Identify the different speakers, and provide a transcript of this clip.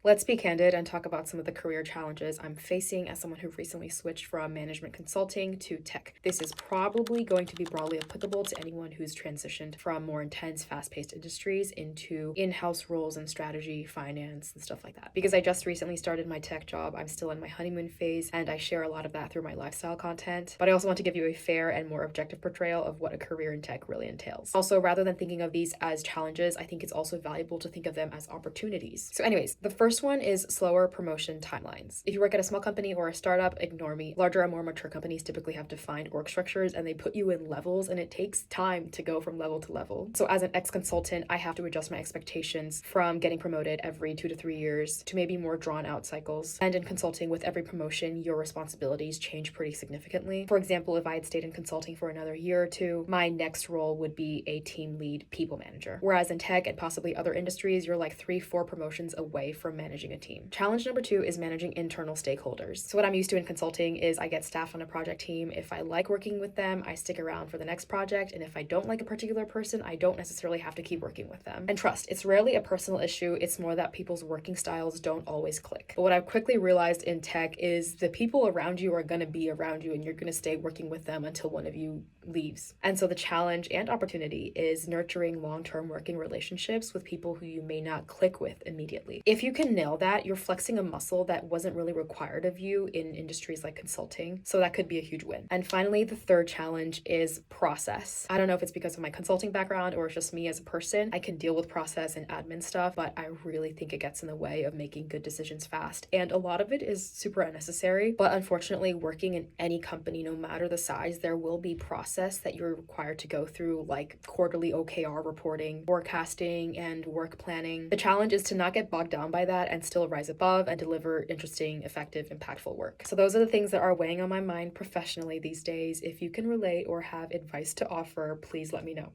Speaker 1: Let's be candid and talk about some of the career challenges I'm facing as someone who recently switched from management consulting to tech. This is probably going to be broadly applicable to anyone who's transitioned from more intense, fast paced industries into in house roles in strategy, finance, and stuff like that. Because I just recently started my tech job, I'm still in my honeymoon phase, and I share a lot of that through my lifestyle content. But I also want to give you a fair and more objective portrayal of what a career in tech really entails. Also, rather than thinking of these as challenges, I think it's also valuable to think of them as opportunities. So, anyways, the first one is slower promotion timelines. If you work at a small company or a startup, ignore me. Larger and more mature companies typically have defined org structures and they put you in levels, and it takes time to go from level to level. So as an ex-consultant, I have to adjust my expectations from getting promoted every 2 to 3 years to maybe more drawn out cycles. And in consulting, with every promotion, your responsibilities change pretty significantly. For example, if I had stayed in consulting for another year or two, my next role would be a team lead people manager. Whereas in tech and possibly other industries, you're like 3, 4 promotions away from managing a team. Challenge number 2 is managing internal stakeholders. So what I'm used to in consulting is I get staffed on a project team. If I like working with them, I stick around for the next project. And if I don't like a particular person, I don't necessarily have to keep working with them. And trust, it's rarely a personal issue. It's more that people's working styles don't always click. But what I've quickly realized in tech is the people around you are going to be around you and you're going to stay working with them until one of you leaves. And so the challenge and opportunity is nurturing long-term working relationships with people who you may not click with immediately. If you can nail that, you're flexing a muscle that wasn't really required of you in industries like consulting. So that could be a huge win. And finally, the third challenge is process. I don't know if it's because of my consulting background or it's just me as a person. I can deal with process and admin stuff, but I really think it gets in the way of making good decisions fast. And a lot of it is super unnecessary. But unfortunately, working in any company, no matter the size, there will be process that you're required to go through, like quarterly OKR reporting, forecasting, and work planning. The challenge is to not get bogged down by that and still rise above and deliver interesting, effective, impactful work. So those are the things that are weighing on my mind professionally these days. If you can relate or have advice to offer, please let me know.